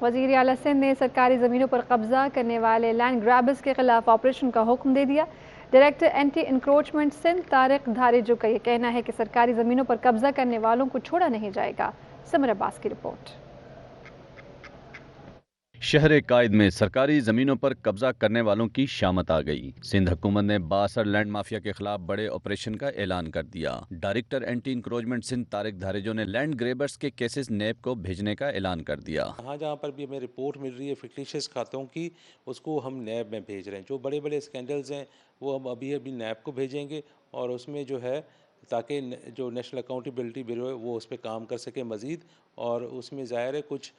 وزیر اعلیٰ سندھ نے سرکاری زمینوں پر قبضہ کرنے والے لینڈ گرابرز کے خلاف آپریشن کا حکم دے دیا۔ Director anti encroachment Sindh Tariq Dharejo کا یہ کہنا ہے کہ سرکاری زمینوں پر قبضہ کرنے والوں کو چھوڑا نہیں جائے گا۔ سمر عباس کی رپورٹ۔ شہر قائد میں سرکاری زمینوں پر قبضہ کرنے والوں کی شامت آ گئی۔ سندھ حکومت نے بااثر لینڈ مافیا کے خلاف بڑے آپریشن کا اعلان کر دیا۔ Director anti encroachment Sindh Tariq Dharejo نے لینڈ گریبرز کے کیسز نیب کو بھیجنے کا اعلان کر دیا۔ جہاں پر بھی ہمیں رپورٹ مل رہی ہے فکٹیشیس کھاتوں کی، اس کو ہم نیب میں بھیج رہے ہیں۔ جو بڑے بڑے اسکینڈلز ہیں وہ ہم ابھی نیب کو بھیجیں گے، اور اس میں جو ہے تاکہ جو نیشنل اکاؤنٹیبلٹی بیورو ہے وہ اس پہ کام کر سکے مزید، اور اس میں ظاہر ہے کچھ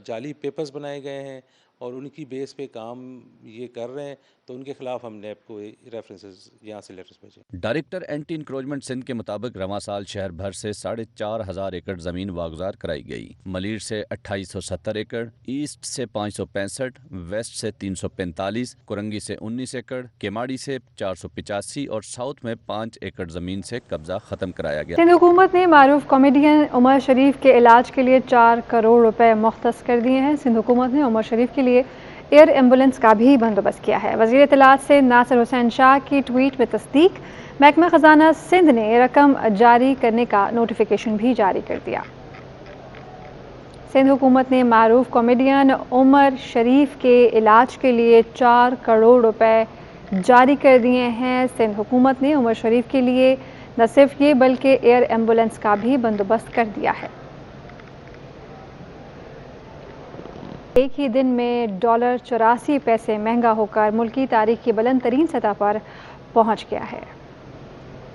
جعلی پیپرز بنائے گئے ہیں اور ان کی بیس پہ کام یہ کر رہے ہیں، تو ان کے خلاف ہم نیب کو ریفرنسز یہاں سے لیٹرز بھیجیں۔ ڈائریکٹر اینٹی انکروچمنٹ سندھ کے مطابق رواں سال شہر بھر سے 4,500 ایکڑ زمین واگزار کرائی گئی۔ ملیر سے 2870 ایکڑ، ایسٹ سے 565، ویسٹ سے 345، کرنگی سے 19 ایکڑ، کیماڑی سے 485 اور ساؤتھ میں 5 ایکڑ زمین سے قبضہ ختم کرایا گیا۔ سندھ حکومت نے معروف کامیڈین عمر شریف کے علاج کے لیے 4 کروڑ روپے مختص کر دیے ہیں۔ سندھ حکومت نے عمر شریف کے لیے ایئر ایمبولینس کا بھی بندوبست کیا ہے۔ وزیر اطلاعات سے ناصر حسین شاہ کی ٹویٹ میں تصدیق۔ محکمہ خزانہ سندھ نے رقم جاری کرنے کا نوٹیفیکیشن بھی جاری کر دیا۔ سندھ حکومت نے معروف کامیڈین عمر شریف کے علاج کے لیے 4 کروڑ روپے جاری کر دیے ہیں۔ سندھ حکومت نے عمر شریف کے لیے نہ صرف یہ بلکہ ایئر ایمبولینس کا بھی بندوبست کر دیا ہے۔ ایک ہی دن میں ڈالر 84 پیسے مہنگا ہو کر ملکی تاریخ کی بلند ترین سطح پر پہنچ گیا ہے۔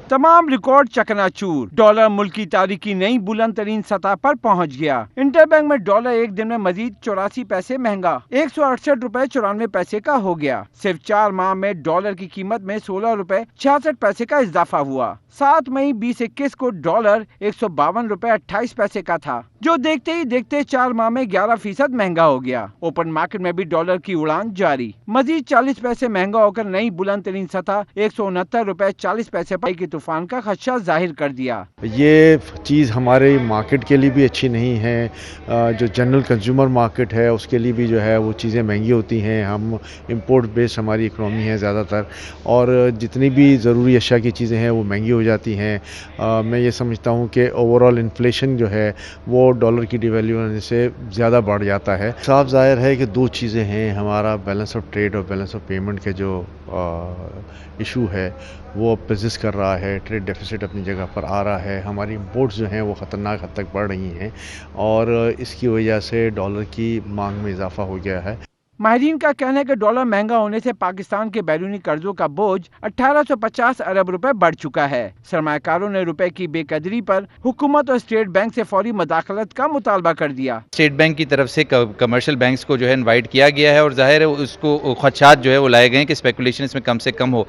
تمام ریکارڈ چکنا چور، ڈالر ملکی تاریخ کی نئی بلند ترین سطح پر پہنچ گیا۔ انٹر بینک میں ڈالر ایک دن میں مزید 84 پیسے مہنگا 168 روپے 94 پیسے کا ہو گیا۔ صرف 4 ماہ میں ڈالر کی قیمت میں 16 روپے 66 پیسے کا اضافہ ہوا۔ 7 مئی 2021 کو ڈالر 152 روپے 28 پیسے کا تھا، جو دیکھتے ہی دیکھتے 4 ماہ میں 11% مہنگا ہو گیا۔ اوپن مارکیٹ میں بھی ڈالر کی اڑان جاری، مزید 40 پیسے مہنگا ہو کر نئی بلند ترین سطح 169 روپے 40 پیسے پر کی طوفان کا خدشہ ظاہر کر دیا۔ یہ چیز ہمارے مارکیٹ کے لیے بھی اچھی نہیں ہے، جو جنرل کنزیومر مارکیٹ ہے اس کے لیے بھی جو ہے وہ چیزیں مہنگی ہوتی ہیں۔ ہم امپورٹ بیس ہماری اکنامی ہے زیادہ تر، اور جتنی بھی ضروری اشیاء کی چیزیں ہیں وہ مہنگی ہو جاتی ہیں۔ میں یہ سمجھتا ہوں کہ اوورآل انفلیشن جو ہے وہ ڈالر کی ڈیویلیو ہونے سے زیادہ بڑھ جاتا ہے۔ صاف ظاہر ہے کہ 2 چیزیں ہیں، ہمارا بیلنس آف ٹریڈ اور بیلنس آف پیمنٹ کے جو ایشو ہے وہ پرزسٹ کر رہا ہے، ٹریڈ ڈیفیسٹ اپنی جگہ پر آ رہا ہے، ہماری امپورٹس جو ہیں وہ خطرناک حد تک بڑھ رہی ہیں، اور اس کی وجہ سے ڈالر کی مانگ میں اضافہ ہو گیا ہے۔ ماہرین کا کہنا ہے کہ ڈالر مہنگا ہونے سے پاکستان کے بیرونی قرضوں کا بوجھ 1850 ارب روپے بڑھ چکا ہے۔ سرمایہ کاروں نے روپے کی بے قدری پر حکومت اور اسٹیٹ بینک سے فوری مداخلت کا مطالبہ کر دیا۔ اسٹیٹ بینک کی طرف سے کمرشل بینکس کو جو ہے انوائٹ کیا گیا ہے، اور ظاہر ہے اس کو خدشات جو ہے وہ لائے گئے ہیں کہ اسپیکولیشن اس میں کم سے کم ہو۔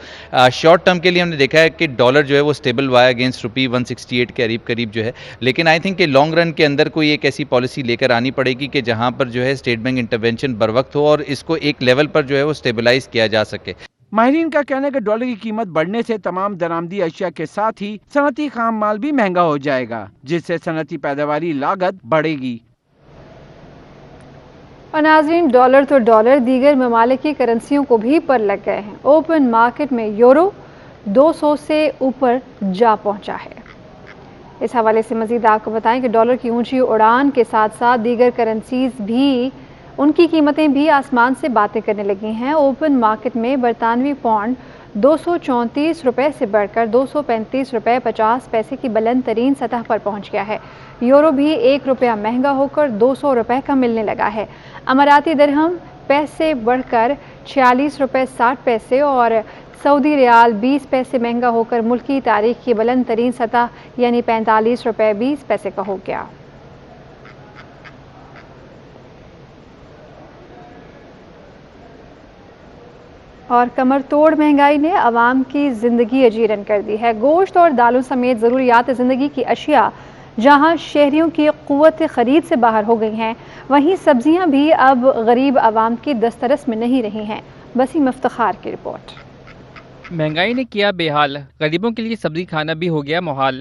شارٹ ٹرم کے لیے ہم نے دیکھا ہے کہ ڈالر جو ہے وہ اسٹیبل ہوا ہے اگینسٹ روپی 168 کے قریب جو ہے، لیکن آئی تھنک کہ لانگ رن کے اندر کوئی ایک ایسی پالیسی لے کر آنی پڑے گی کہ جہاں پر جو ہے اسٹیٹ بینک انٹروینشن بر وقت ہو اور اس کو ایک لیول پر جو ہے وہ اسٹیبلائز کیا جا سکے۔ ماہرین کا کہنا ہے کہ ڈالر کی قیمت بڑھنے سے تمام درآمدی اشیاء کے ساتھ ہی صنعتی خام مال بھی مہنگا ہو جائے گا، جس سے صنعتی پیداواری لاگت بڑھے گی۔ اور ناظرین، ڈالر تو ڈالر دیگر ممالک کی کرنسیوں کو بھی پر لگ گئے ہیں۔ اوپن مارکیٹ میں یورو 200 سے اوپر جا پہنچا ہے۔ اس حوالے سے مزید آپ کو بتائیں کہ ڈالر کی اونچی اڑان کے ساتھ ساتھ دیگر کرنسیز بھی ان کی قیمتیں بھی آسمان سے باتیں کرنے لگی ہیں۔ اوپن مارکیٹ میں برطانوی پاؤنڈ 234 روپے سے بڑھ کر 235 روپے 50 پیسے کی بلند ترین سطح پر پہنچ گیا ہے۔ یورو بھی 1 روپیہ مہنگا ہو کر 200 روپے کا ملنے لگا ہے۔ اماراتی درہم پیسے بڑھ کر 46 روپے 60 پیسے اور سعودی ریال 20 پیسے مہنگا ہو کر ملکی تاریخ کی بلند ترین سطح یعنی 45 روپے 20 پیسے کا ہو گیا۔ اور کمر توڑ مہنگائی نے عوام کی زندگی اجیرن کر دی ہے۔ گوشت اور دالوں سمیت ضروریات زندگی کی اشیاء جہاں شہریوں کی قوت خرید سے باہر ہو گئی ہیں، وہیں سبزیاں بھی اب غریب عوام کی دسترس میں نہیں رہی ہیں۔ وسیم افتخار کی رپورٹ۔ مہنگائی نے کیا بے حال، غریبوں کے لیے سبزی کھانا بھی ہو گیا محال۔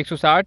160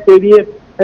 KDA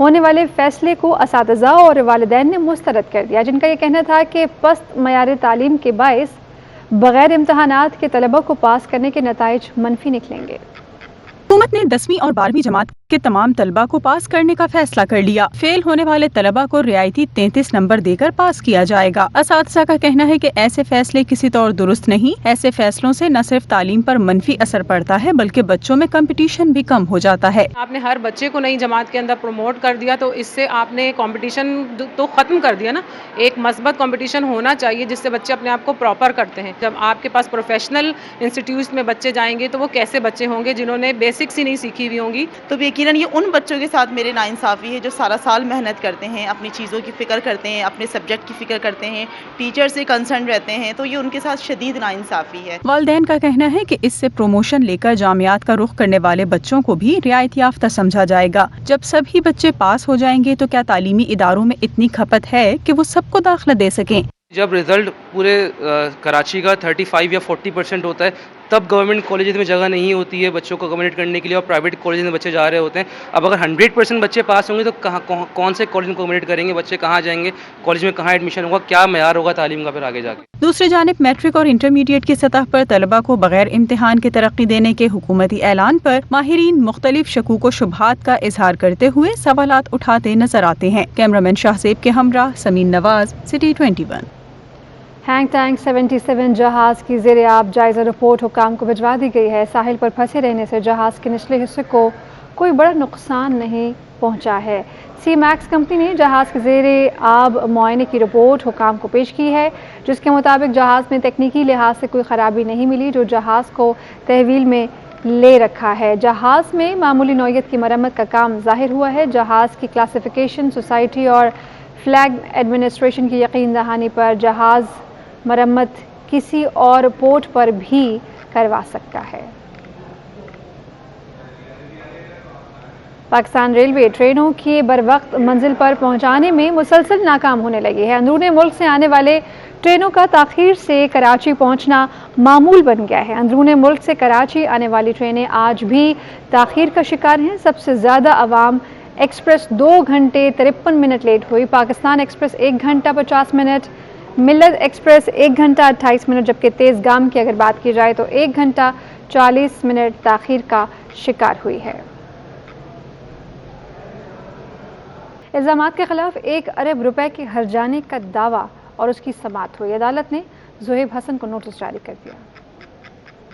ہونے والے فیصلے کو اساتذہ اور والدین نے مسترد کر دیا، جن کا یہ کہنا تھا کہ پست معیار تعلیم کے باعث بغیر امتحانات کے طلبہ کو پاس کرنے کے نتائج منفی نکلیں گے۔ حکومت نے 10ویں اور 12ویں جماعت کے تمام طلبہ کو پاس کرنے کا فیصلہ کر لیا۔ فیل ہونے والے طلبہ کو رعایتی 33 نمبر دے کر پاس کیا جائے گا۔ اساتذہ کا کہنا ہے کہ ایسے فیصلے کسی طور درست نہیں۔ ایسے فیصلوں سے نہ صرف تعلیم پر منفی اثر پڑتا ہے بلکہ بچوں میں کمپٹیشن بھی کم ہو جاتا ہے۔ آپ نے ہر بچے کو نئی جماعت کے اندر پروموٹ کر دیا تو اس سے آپ نے کمپٹیشن تو ختم کر دیا نا۔ ایک مثبت کمپٹیشن ہونا چاہیے جس سے بچے اپنے آپ کو پراپر کرتے ہیں۔ جب آپ کے پاس پروفیشنل انسٹیٹیوٹس میں بچے جائیں گے تو وہ کیسے بچے ہوں گے جنہوں نے بیسکس ہی نہیں سیکھی ہوئی ہوں گی۔ تو یقیناً یہ ان بچوں کے ساتھ میرے ناانصافی ہے جو سارا سال محنت کرتے ہیں، اپنی چیزوں کی فکر کرتے ہیں، اپنے سبجیکٹ کی فکر کرتے ہیں، ٹیچر سے کنسرن رہتے ہیں، تو یہ ان کے ساتھ شدید ناانصافی ہے۔ والدین کا کہنا ہے کہ اس سے پروموشن لے کر جامعات کا رخ کرنے والے بچوں کو بھی رعایت یافتہ سمجھا جائے گا۔ جب سبھی بچے پاس ہو جائیں گے تو کیا تعلیمی اداروں میں اتنی کھپت ہے کہ وہ سب کو داخلہ دے سکیں؟ جب رزلٹ پورے کراچی کا 35 یا 40% ہوتا ہے تب گورنمنٹ کالجز میں جگہ نہیں ہوتی ہے بچوں کو اکوموڈیٹ کرنے کے لیے، اور پرائیویٹ کالجز میں بچے جا رہے ہوتے ہیں۔ اب اگر 100% بچے پاس ہوں گے تو کون سے کالج میں اکوموڈیٹ کریں گے؟ بچے کہاں جائیں گے؟ کالج میں کہاں ایڈمیشن ہوگا؟ کیا معیار ہوگا تعلیم کا پھر آگے جا کے؟ دوسری جانب میٹرک اور انٹرمیڈیٹ کی سطح پر طلبہ کو بغیر امتحان کے ترقی دینے کے حکومتی اعلان پر ماہرین مختلف شکوک و شبہات کا اظہار کرتے ہوئے سوالات اٹھاتے نظر آتے ہیں۔ کیمرامین شاہ زیب کے ہمراہ سمین نواز، سٹی 21۔ ہینگ ٹینگ 77 جہاز کی زیر آب جائزہ رپورٹ حکام کو بھجوا دی گئی ہے۔ ساحل پر پھنسے رہنے سے جہاز کے نچلے حصے کو کوئی بڑا نقصان نہیں پہنچا ہے۔ سی میکس کمپنی نے جہاز کے زیر آب معائنے کی رپورٹ حکام کو پیش کی ہے، جس کے مطابق جہاز میں تکنیکی لحاظ سے کوئی خرابی نہیں ملی جو جہاز کو تحویل میں لے رکھا ہے۔ جہاز میں معمولی نوعیت کی مرمت کا کام ظاہر ہوا ہے۔ جہاز کی کلاسیفیکیشن سوسائٹی اور فلیگ ایڈمنسٹریشن کی یقین دہانی پر جہاز مرمت کسی اور پورٹ پر بھی کروا سکتا ہے۔ پاکستان ریلوے ٹرینوں کی بروقت منزل پر پہنچانے میں مسلسل ناکام ہونے لگی ہے۔ اندرون ملک سے آنے والے ٹرینوں کا تاخیر سے کراچی پہنچنا معمول بن گیا ہے۔ اندرون ملک سے کراچی آنے والی ٹرینیں آج بھی تاخیر کا شکار ہیں۔ سب سے زیادہ عوام ایکسپریس 2 گھنٹے 53 منٹ لیٹ ہوئی، پاکستان ایکسپریس 1 گھنٹہ 50 منٹ، ملت ایکسپریس 1 گھنٹہ 28 منٹ، جبکہ تیز گام کی اگر بات کی جائے تو 1 گھنٹہ 40 منٹ تاخیر کا شکار ہوئی ہے۔ الزامات کے خلاف 1 ارب روپے کے ہرجانے کا دعویٰ اور اس کی سماعت ہوئی۔ عدالت نے زہیب حسن کو نوٹس جاری کر دیا۔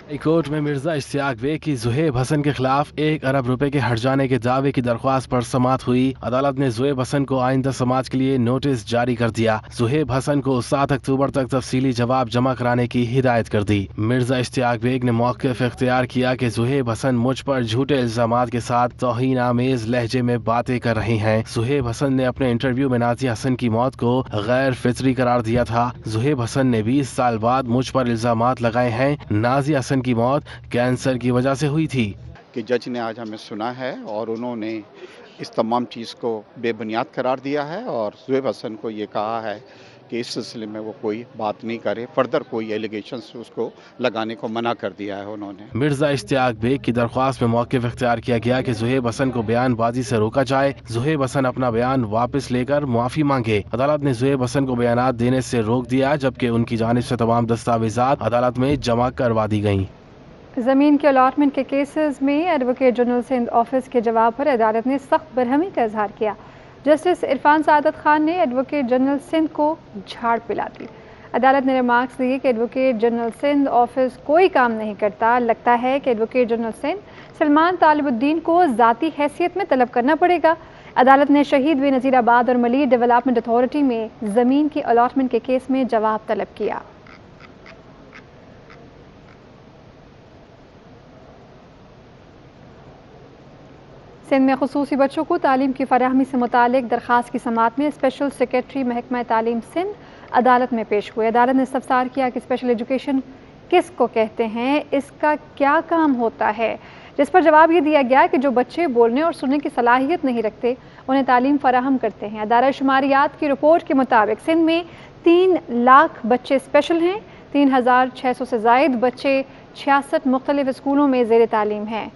ہائی کورٹ میں مرزا اشتیاق بیگ کی زہیب حسن کے خلاف 1 ارب روپے کے ہرجانے کے دعوے کی درخواست پر سماعت ہوئی۔ عدالت نے زہیب حسن کو آئندہ سماعت کے لیے نوٹس جاری کر دیا۔ زہیب حسن کو 7 اکتوبر تک تفصیلی جواب جمع کرانے کی ہدایت کر دی۔ مرزا اشتیاق بیگ نے موقف اختیار کیا کہ زہیب حسن مجھ پر جھوٹے الزامات کے ساتھ توہین آمیز لہجے میں باتیں کر رہے ہیں۔ زہیب حسن نے اپنے انٹرویو میں نازیہ حسن کی موت کو غیر فطری قرار دیا تھا۔ زہیب حسن نے 20 سال بعد مجھ پر الزامات لگائے ہیں۔ نازیہ حسن کی موت کینسر کی وجہ سے ہوئی تھی۔ کہ جج نے آج ہمیں سنا ہے اور انہوں نے اس تمام چیز کو بے بنیاد قرار دیا ہے اور زہیب حسن کو یہ کہا ہے کہ اس سلسلے میں وہ کوئی بات نہیں کرے، فردر کوئی ایلیگیشنز اس کو لگانے کو منع کر دیا ہے انہوں نے۔ مرزا اشتیاق بیگ کی درخواست میں موقف اختیار کیا گیا کہ زہیب حسن کو بیان بازی سے روکا جائے۔ زہیب حسن اپنا بیان واپس لے کر معافی مانگے۔ عدالت نے زہیب حسن کو بیانات دینے سے روک دیا، جبکہ ان کی جانب سے تمام دستاویزات عدالت میں جمع کروا دی گئیں۔ زمین کے الاٹمنٹ کے کیسز میں ایڈوکیٹ جنرل سندھ آفس کے جواب پر عدالت نے سخت برہمی کا اظہار کیا۔ جسٹس عرفان سعادت خان نے ایڈوکیٹ جنرل سندھ کو جھاڑ پلا دی۔ عدالت نے ریمارکس دیے کہ ایڈوکیٹ جنرل سندھ آفس کوئی کام نہیں کرتا۔ لگتا ہے کہ ایڈوکیٹ جنرل سندھ سلمان طالب الدین کو ذاتی حیثیت میں طلب کرنا پڑے گا۔ عدالت نے شہید بے نظیر آباد اور ملیر ڈیولپمنٹ اتھارٹی میں زمین کی الاٹمنٹ کے کیس میں جواب طلب کیا۔ سندھ میں خصوصی بچوں کو تعلیم کی فراہمی سے متعلق درخواست کی سماعت میں اسپیشل سیکریٹری محکمہ تعلیم سندھ عدالت میں پیش ہوئے۔ عدالت نے استفسار کیا کہ اسپیشل ایجوکیشن کس کو کہتے ہیں، اس کا کیا کام ہوتا ہے، جس پر جواب یہ دیا گیا کہ جو بچے بولنے اور سننے کی صلاحیت نہیں رکھتے انہیں تعلیم فراہم کرتے ہیں۔ ادارہ شماریات کی رپورٹ کے مطابق سندھ میں 3 لاکھ بچے اسپیشل ہیں۔ 3600 سے زائد بچے 66 مختلف اسکولوں میں زیر تعلیم ہیں۔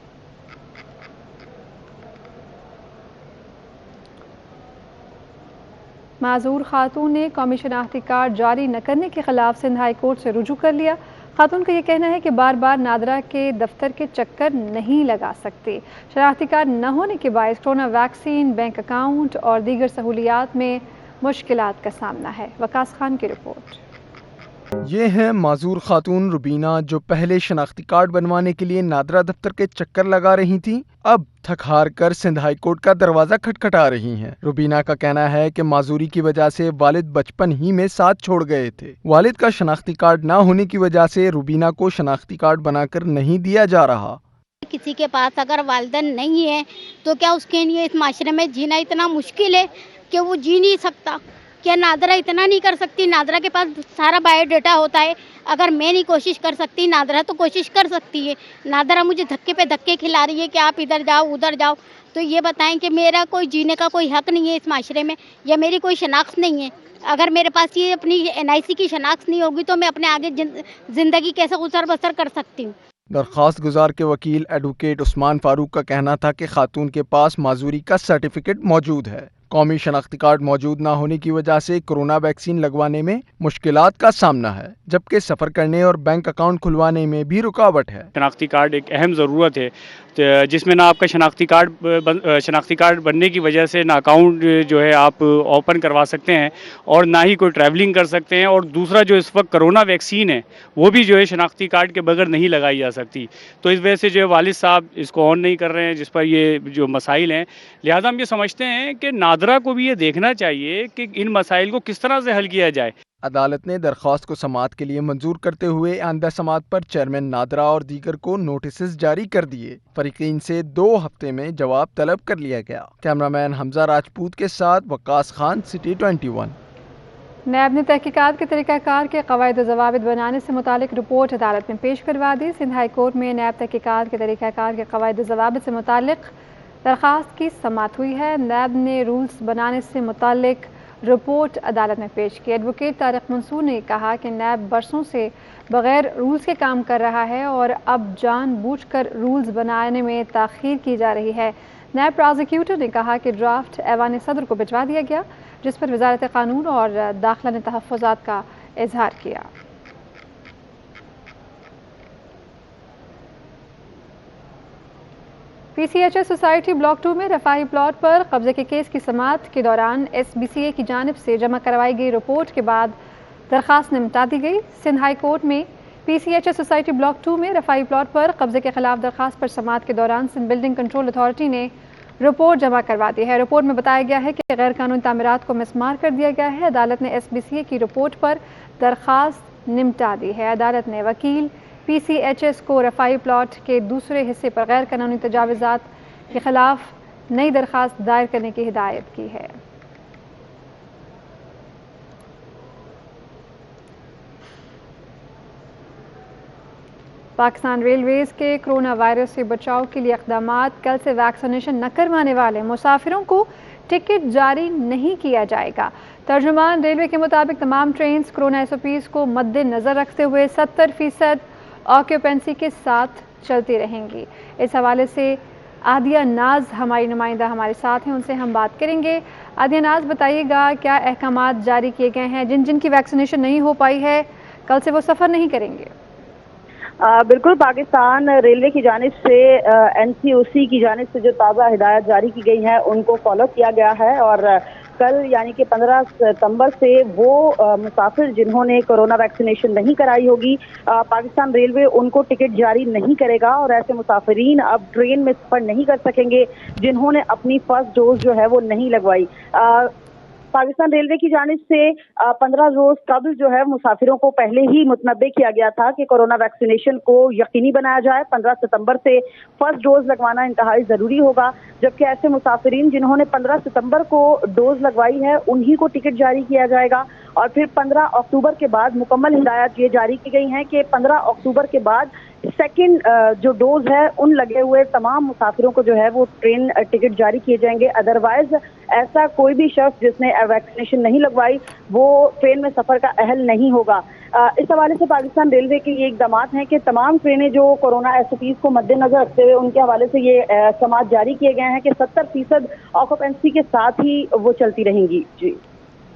معذور خاتون نے قومی شناختی کارڈ جاری نہ کرنے کے خلاف سندھ ہائی کورٹ سے رجوع کر لیا۔ خاتون کا یہ کہنا ہے کہ بار بار نادرا کے دفتر کے چکر نہیں لگا سکتی۔ شناختی کارڈ نہ ہونے کے باعث کورونا ویکسین، بینک اکاؤنٹ اور دیگر سہولیات میں مشکلات کا سامنا ہے۔ وقاص خان کی رپورٹ۔ یہ ہیں معذور خاتون روبینہ، جو پہلے شناختی کارڈ بنوانے کے لیے نادرا دفتر کے چکر لگا رہی تھیں، اب تھک ہار کر سندھ ہائی کورٹ کا دروازہ کھٹکھٹا رہی ہیں۔ روبینہ کا کہنا ہے کہ معذوری کی وجہ سے والد بچپن ہی میں ساتھ چھوڑ گئے تھے۔ والد کا شناختی کارڈ نہ ہونے کی وجہ سے روبینہ کو شناختی کارڈ بنا کر نہیں دیا جا رہا۔ کسی کے پاس اگر والدین نہیں ہے تو کیا اس کے لیے اس معاشرے میں جینا اتنا مشکل ہے کہ وہ جی نہیں سکتا؟ کیا نادرا اتنا نہیں کر سکتی؟ نادرا کے پاس سارا بایو ڈیٹا ہوتا ہے۔ اگر میں نہیں کوشش کر سکتی، نادرا تو کوشش کر سکتی ہے۔ نادرا مجھے دھکے پہ دھکے کھلا رہی ہے کہ آپ ادھر جاؤ ادھر جاؤ، تو یہ بتائیں کہ میرا کوئی جینے کا کوئی حق نہیں ہے اس معاشرے میں، یا میری کوئی شناخت نہیں ہے؟ اگر میرے پاس یہ اپنی NIC کی شناخت نہیں ہوگی تو میں اپنے آگے زندگی کیسے گزر بسر کر سکتی ہوں؟ درخواست گزار کے وکیل ایڈوکیٹ عثمان فاروق کا کہنا تھا کہ خاتون کے پاس معذوری کا سرٹیفکیٹ موجود ہے۔ قومی شناختی کارڈ موجود نہ ہونے کی وجہ سے کورونا ویکسین لگوانے میں مشکلات کا سامنا ہے، جبکہ سفر کرنے اور بینک اکاؤنٹ کھلوانے میں بھی رکاوٹ ہے۔ شناختی کارڈ ایک اہم ضرورت ہے، جس میں نہ آپ کا شناختی کارڈ بننے کی وجہ سے نہ اکاؤنٹ جو ہے آپ اوپن کروا سکتے ہیں اور نہ ہی کوئی ٹریولنگ کر سکتے ہیں، اور دوسرا جو اس وقت کرونا ویکسین ہے وہ بھی جو ہے شناختی کارڈ کے بغیر نہیں لگائی جا سکتی۔ تو اس وجہ سے جو ہے والد صاحب اس کو آن نہیں کر رہے ہیں، جس پر یہ جو مسائل ہیں، لہٰذا ہم یہ سمجھتے ہیں کہ نادرا کو بھی یہ دیکھنا چاہیے کہ ان مسائل کو کس طرح سے حل کیا جائے۔ عدالت نے درخواست کو سماعت کے لیے منظور کرتے ہوئے آئندہ سماعت پر چیئرمین نادرا اور دیگر کو نوٹسز جاری کر دیے۔ فریقین سے 2 ہفتے میں جواب طلب کر لیا گیا۔ کیمرامین حمزہ راجپوت کے ساتھ وقاص خان، سٹی 21۔ نیب نے تحقیقات کے طریقہ کار کے قواعد و ضوابط بنانے سے متعلق رپورٹ عدالت میں پیش کروا دی۔ سندھ ہائی کورٹ میں نیب تحقیقات کے طریقہ کار کے قواعد و ضوابط سے متعلق درخواست کی سماعت ہوئی ہے۔ نیب نے رولز بنانے سے متعلق رپورٹ عدالت میں پیش کی۔ ایڈوکیٹ طارق منصور نے کہا کہ نیب برسوں سے بغیر رولز کے کام کر رہا ہے اور اب جان بوجھ کر رولز بنانے میں تاخیر کی جا رہی ہے۔ نیب پرازیکیوٹر نے کہا کہ ڈرافٹ ایوان صدر کو بھجوا دیا گیا، جس پر وزارت قانون اور داخلہ نے تحفظات کا اظہار کیا۔ PCHS سوسائٹی بلاک 2 میں رفاہی پلاٹ پر قبضے کے کیس کی سماعت کے دوران SBCA کی جانب سے جمع کروائی گئی رپورٹ کے بعد درخواست نمٹا دی گئی۔ سندھ ہائی کورٹ میں PCHS سوسائٹی بلاک 2 میں رفاہی پلاٹ پر قبضے کے خلاف درخواست پر سماعت کے دوران سندھ بلڈنگ کنٹرول اتھارٹی نے رپورٹ جمع کروا دی ہے۔ رپورٹ میں بتایا گیا ہے کہ غیر قانونی تعمیرات کو مسمار کر دیا گیا ہے۔ عدالت نے SBCA کی رپورٹ پر درخواست نمٹا دی ہے۔ عدالت نے وکیل PCHS کو رفاہی پلاٹ کے دوسرے حصے پر غیر قانونی تجاوزات کے خلاف نئی درخواست دائر کرنے کی ہدایت کی ہے۔ پاکستان ریلویز کے کرونا وائرس سے بچاؤ کے لیے اقدامات۔ کل سے ویکسینیشن نہ کروانے والے مسافروں کو ٹکٹ جاری نہیں کیا جائے گا۔ ترجمان ریلوے کے مطابق تمام ٹرینز کرونا SOPs کو مد نظر رکھتے ہوئے 70% آکیوپینسی کے ساتھ چلتی رہیں گی۔ اس حوالے سے عادیہ ناز ہماری نمائندہ ہمارے ساتھ ہیں، ان سے ہم بات کریں گے۔ عادیہ ناز، بتائیے گا کیا احکامات جاری کیے گئے ہیں؟ جن کی ویکسینیشن نہیں ہو پائی ہے کل سے وہ سفر نہیں کریں گے؟ بالکل، پاکستان ریلوے کی جانب سے NCOC کی جانب سے جو تازہ ہدایت جاری کی گئی ہیں ان کو فالو کیا گیا ہے، اور کل یعنی کہ 15 ستمبر سے وہ مسافر جنہوں نے کورونا ویکسینیشن نہیں کرائی ہوگی، پاکستان ریلوے ان کو ٹکٹ جاری نہیں کرے گا، اور ایسے مسافرین اب ٹرین میں سفر نہیں کر سکیں گے جنہوں نے اپنی فرسٹ ڈوز جو ہے وہ نہیں لگوائی۔ پاکستان ریلوے کی جانب سے 15 روز قبل جو ہے مسافروں کو پہلے ہی متنبع کیا گیا تھا کہ کورونا ویکسینیشن کو یقینی بنایا جائے۔ 15 ستمبر سے فرسٹ ڈوز لگوانا انتہائی ضروری ہوگا، جبکہ ایسے مسافرین جنہوں نے 15 ستمبر کو ڈوز لگوائی ہے انہی کو ٹکٹ جاری کیا جائے گا، اور پھر 15 اکتوبر کے بعد مکمل ہدایات یہ جاری کی گئی ہیں کہ 15 اکتوبر کے بعد سیکنڈ جو ڈوز ہے ان لگے ہوئے تمام مسافروں کو جو ہے وہ ٹرین ٹکٹ جاری کیے جائیں گے۔ ادروائز ایسا کوئی بھی شخص جس نے ویکسینیشن نہیں لگوائی وہ ٹرین میں سفر کا اہل نہیں ہوگا۔ اس حوالے سے پاکستان ریلوے کے یہ اقدامات ہیں کہ تمام ٹرینیں جو کورونا SOPs کو مد نظر رکھتے ہوئے ان کے حوالے سے یہ احکامات جاری کیے گئے ہیں کہ 70% آکوپینسی کے ساتھ ہی وہ چلتی رہیں گی۔ جی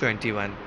21।